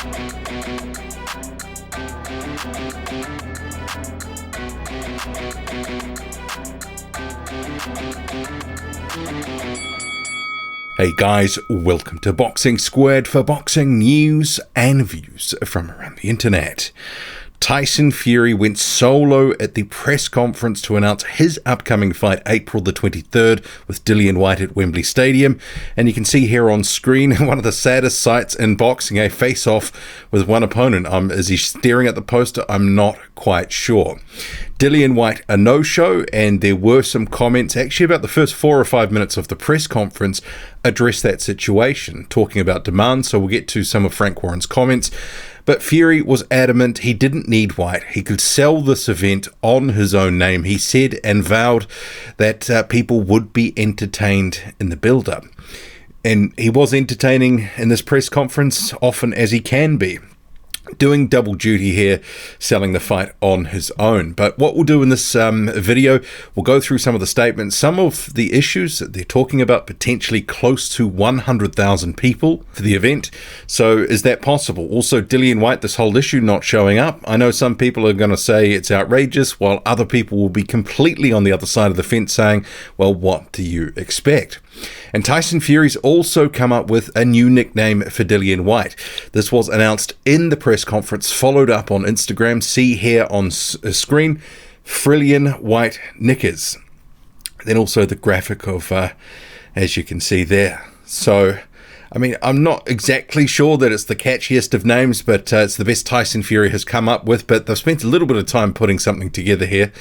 Hey guys, welcome to Boxing Squared for boxing news and views from around the internet. Tyson Fury went solo at the press conference to announce his upcoming fight April the 23rd with Dillian Whyte at Wembley Stadium. And you can see here on screen one of the saddest sights in boxing, a face-off with one opponent. Is he staring at the poster? I'm not quite sure. Dillian Whyte, a no-show, and there were some comments actually about the first 4 or 5 minutes of the press conference address that situation, talking about demand. So we'll get to some of Frank Warren's comments. But Fury was adamant he didn't need Whyte. He could sell this event on his own name. He said and vowed that people would be entertained in the build-up. And he was entertaining in this press conference, often as he can be. Doing double duty here, selling the fight on his own. But what we'll do in this video, we'll go through some of the statements, some of the issues that they're talking about, potentially close to 100,000 people for the event. So is that possible? Also, Dillian Whyte, this whole issue not showing up. I know some people are going to say it's outrageous, while other people will be completely on the other side of the fence saying, well, what do you expect? And Tyson Fury's also come up with a new nickname for Dillian Whyte. This was announced in the press conference, followed up on Instagram. See here on screen, Frillian White Knickers. Then also the graphic of, as you can see there. So, I mean, I'm not exactly sure that it's the catchiest of names, but it's the best Tyson Fury has come up with. But they've spent a little bit of time putting something together here.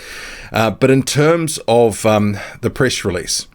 But in terms of the press release,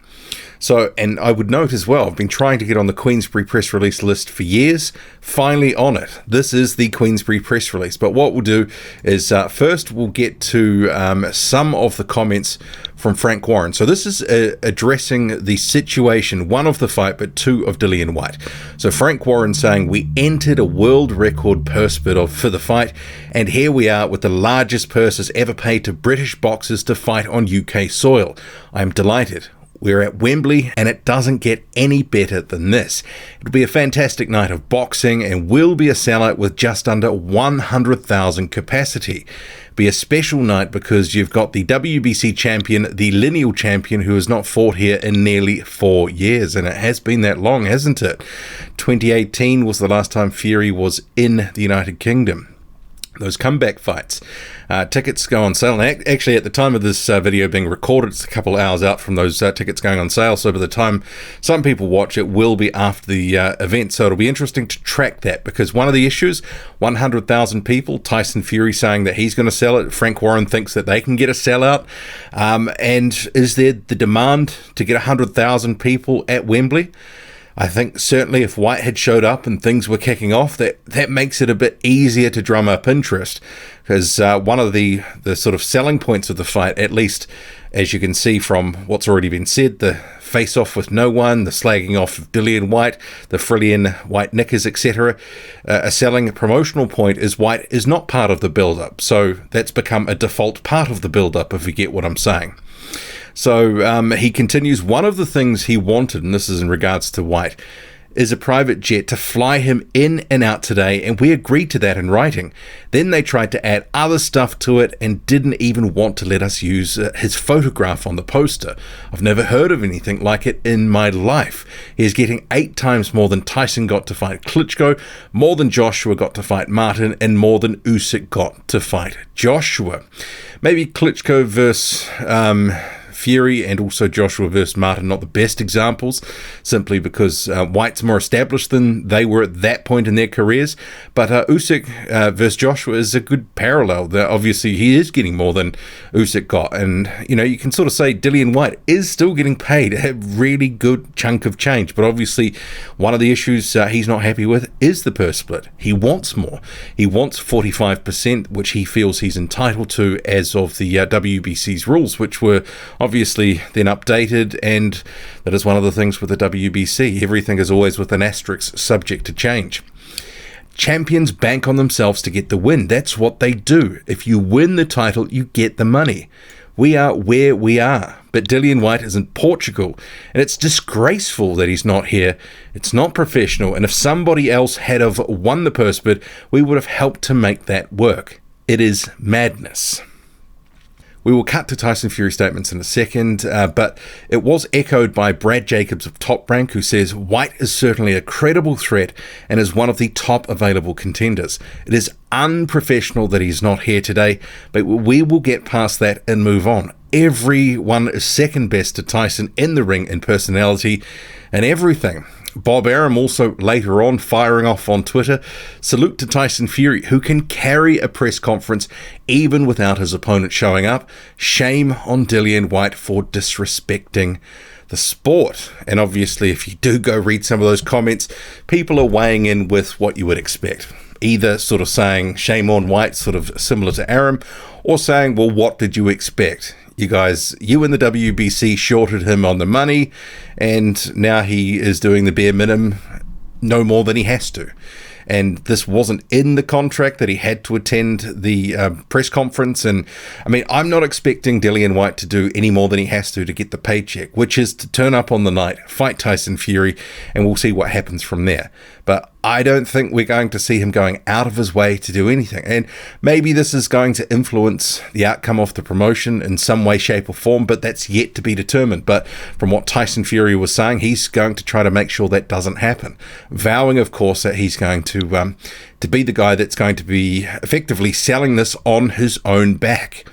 so, and I would note as well, I've been trying to get on the Queensberry press release list for years, finally on it. This is the Queensberry press release. But what we'll do is first we'll get to some of the comments from Frank Warren. So this is addressing the situation, one of the fight, but two of Dillian Whyte. So Frank Warren saying, we entered a world record purse bid for the fight, and here we are with the largest purses ever paid to British boxers to fight on UK soil. I am delighted. We're at Wembley, and it doesn't get any better than this. It'll be a fantastic night of boxing and will be a sellout with just under 100,000 capacity. Be a special night because you've got the WBC champion, the lineal champion, who has not fought here in nearly 4 years. And it has been that long, hasn't it? 2018 was the last time Fury was in the United Kingdom. Those comeback fights. Tickets go on sale. And actually, at the time of this video being recorded, it's a couple of hours out from those tickets going on sale. So by the time some people watch, it will be after the event. So it'll be interesting to track that, because one of the issues, 100,000 people, Tyson Fury saying that he's going to sell it. Frank Warren thinks that they can get a sellout. And is there the demand to get 100,000 people at Wembley? I think certainly if Whyte had showed up and things were kicking off, that makes it a bit easier to drum up interest, because one of the sort of selling points of the fight, at least as you can see from what's already been said, the face-off with no one, the slagging off of Dillian Whyte, the Frillian White Knickers, etc. A selling promotional point is Whyte is not part of the build-up, so that's become a default part of the build-up, if you get what I'm saying. So he continues, one of the things he wanted, and this is in regards to Whyte, is a private jet to fly him in and out today, and we agreed to that in writing. Then they tried to add other stuff to it and didn't even want to let us use his photograph on the poster. I've never heard of anything like it in my life. He's getting 8 times more than Tyson got to fight Klitschko, more than Joshua got to fight Martin, and more than Usyk got to fight Joshua. Maybe Klitschko versus Fury and also Joshua versus Martin, not the best examples, simply because Whyte's more established than they were at that point in their careers. But Usyk versus Joshua is a good parallel. Obviously, he is getting more than Usyk got. And, you know, you can sort of say Dillian Whyte is still getting paid a really good chunk of change. But obviously, one of the issues he's not happy with is the purse split. He wants more. He wants 45%, which he feels he's entitled to as of the WBC's rules, which were obviously then updated, and that is one of the things with the WBC. Everything is always with an asterisk, subject to change. Champions bank on themselves to get the win. That's what they do. If you win the title, you get the money. We are where we are. But Dillian Whyte is in Portugal, and it's disgraceful that he's not here. It's not professional, and if somebody else had have won the purse bid, we would have helped to make that work. It is madness. We will cut to Tyson Fury statements in a second, but it was echoed by Brad Jacobs of Top Rank, who says Whyte is certainly a credible threat and is one of the top available contenders. It is unprofessional that he's not here today, but we will get past that and move on. Everyone is second best to Tyson in the ring in personality and everything. Bob Arum also later on firing off on Twitter, salute to Tyson Fury, who can carry a press conference even without his opponent showing up. Shame on Dillian Whyte for disrespecting the sport. And obviously, if you do go read some of those comments, people are weighing in with what you would expect. Either sort of saying shame on Whyte, sort of similar to Arum, or saying, well, what did you expect? You guys, you and the WBC shorted him on the money, and now he is doing the bare minimum, no more than he has to. And this wasn't in the contract that he had to attend the press conference. And I mean, I'm not expecting Dillian Whyte to do any more than he has to get the paycheck, which is to turn up on the night, fight Tyson Fury, and we'll see what happens from there. But I don't think we're going to see him going out of his way to do anything. And maybe this is going to influence the outcome of the promotion in some way, shape, or form, but that's yet to be determined. But from what Tyson Fury was saying, he's going to try to make sure that doesn't happen. Vowing, of course, that he's going to be the guy that's going to be effectively selling this on his own back.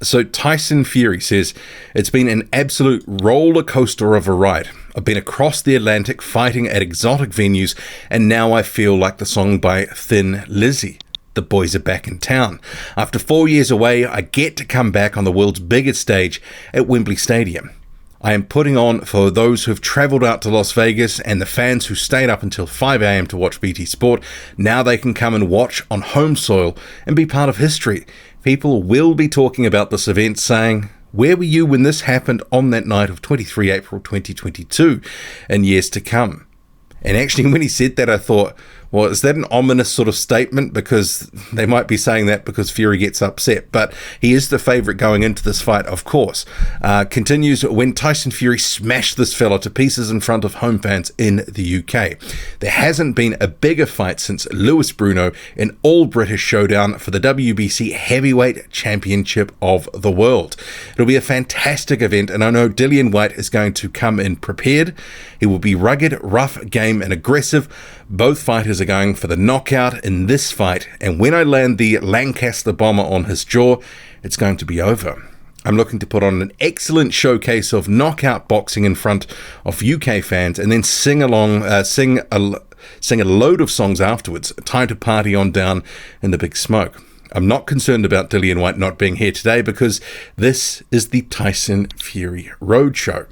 So Tyson Fury says, it's been an absolute roller coaster of a ride. I've been across the Atlantic fighting at exotic venues, and now I feel like the song by Thin Lizzy. The boys are back in town. After 4 years away, I get to come back on the world's biggest stage at Wembley Stadium. I am putting on for those who've travelled out to Las Vegas and the fans who stayed up until 5 a.m. to watch BT Sport. Now they can come and watch on home soil and be part of history. People will be talking about this event saying, where were you when this happened on that night of 23 April 2022 and years to come? And actually, when he said that, I thought, well, is that an ominous sort of statement? Because they might be saying that because Fury gets upset. But he is the favourite going into this fight, of course. Continues, when Tyson Fury smashed this fella to pieces in front of home fans in the UK. There hasn't been a bigger fight since Lewis Bruno in all-British showdown for the WBC Heavyweight Championship of the world. It'll be a fantastic event, and I know Dillian Whyte is going to come in prepared. He will be rugged, rough, game, and aggressive. Both fighters are going for the knockout in this fight, and when I land the Lancaster bomber on his jaw, it's going to be over. I'm looking to put on an excellent showcase of knockout boxing in front of UK fans, and then sing a load of songs afterwards. Time to party on down in the big smoke. I'm not concerned about Dillian Whyte not being here today because this is the Tyson Fury Roadshow.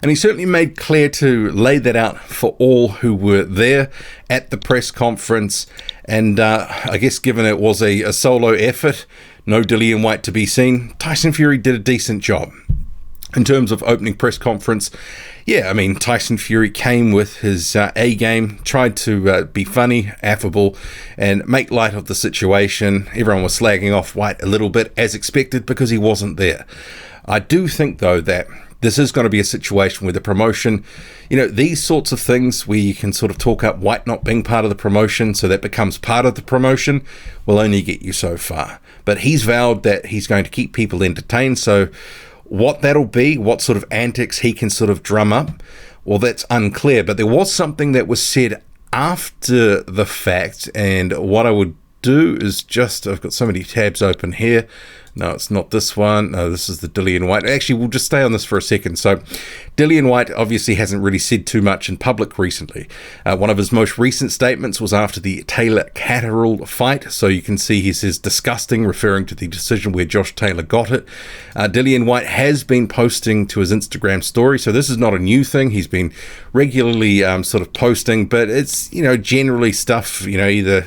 And he certainly made clear to lay that out for all who were there at the press conference. And I guess given it was a solo effort, no Dillian Whyte to be seen, Tyson Fury did a decent job. In terms of opening press conference, yeah, I mean, Tyson Fury came with his A game, tried to be funny, affable, and make light of the situation. Everyone was slagging off Whyte a little bit, as expected, because he wasn't there. I do think, though, that this is going to be a situation where the promotion, these sorts of things where you can sort of talk up Whyte not being part of the promotion, so that becomes part of the promotion, will only get you so far. But he's vowed that he's going to keep people entertained, so what that'll be, what sort of antics he can sort of drum up, well, that's unclear. But there was something that was said after the fact, and what I would do is I've got so many tabs open here. No, it's not this one. No, this is the Dillian Whyte. Actually, we'll just stay on this for a second. So, Dillian Whyte obviously hasn't really said too much in public recently. One of his most recent statements was after the Taylor Catterall fight. So you can see he says disgusting, referring to the decision where Josh Taylor got it. Dillian Whyte has been posting to his Instagram story. So this is not a new thing. He's been regularly sort of posting, but it's, generally stuff, either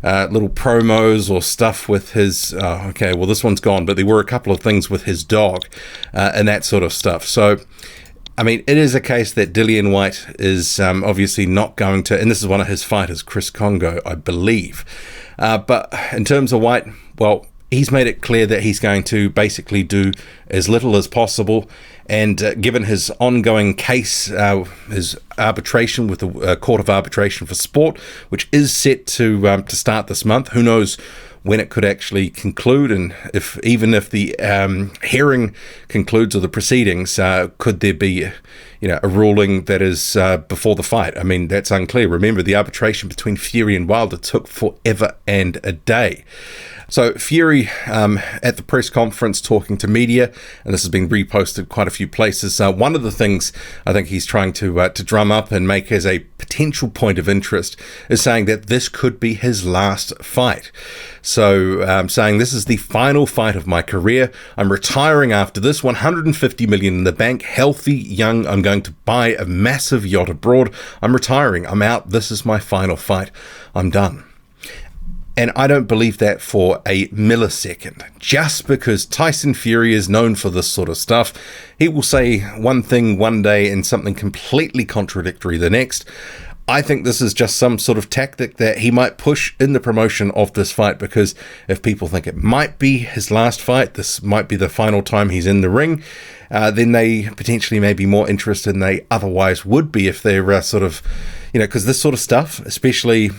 little promos or stuff with his this one's gone, but there were a couple of things with his dog and that sort of stuff. So I mean, it is a case that Dillian Whyte is obviously not going to, and this is one of his fighters, Chris Congo, I believe. But in terms of Whyte, well, he's made it clear that he's going to basically do as little as possible. And given his ongoing case, his arbitration with the Court of Arbitration for Sport, which is set to start this month, who knows when it could actually conclude, and even if the hearing concludes, or the proceedings, could there be a ruling that is before the fight? I mean, that's unclear. Remember, the arbitration between Fury and Wilder took forever and a day. So Fury at the press conference talking to media, and this has been reposted quite a few places. One of the things I think he's trying to drum up and make as a potential point of interest is saying that this could be his last fight. So saying this is the final fight of my career. I'm retiring after this. 150 million in the bank, healthy, young. I'm going to buy a massive yacht abroad. I'm retiring. I'm out. This is my final fight. I'm done. And I don't believe that for a millisecond. Just because Tyson Fury is known for this sort of stuff, he will say one thing one day and something completely contradictory the next. I think this is just some sort of tactic that he might push in the promotion of this fight, because if people think it might be his last fight, this might be the final time he's in the ring, then they potentially may be more interested than they otherwise would be if they're because this sort of stuff, especially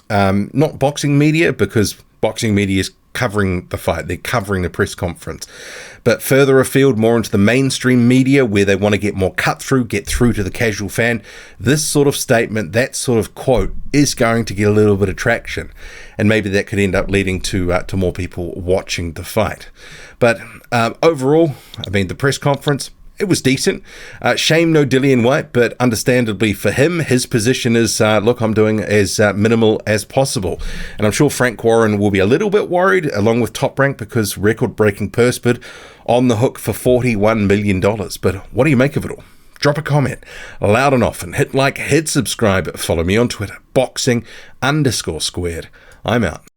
not boxing media, because boxing media is covering the fight, they're covering the press conference, but further afield, more into the mainstream media where they want to get more get through to the casual fan, this sort of statement, that sort of quote is going to get a little bit of traction, and maybe that could end up leading to more people watching the fight. But overall, I mean, the press conference, it was decent. Shame no Dillian Whyte, but understandably for him, his position is, look, I'm doing as minimal as possible. And I'm sure Frank Warren will be a little bit worried, along with Top Rank, because record-breaking purse bid on the hook for $41 million. But what do you make of it all? Drop a comment, loud and often. Hit like, hit subscribe. Follow me on Twitter, boxing_squared. I'm out.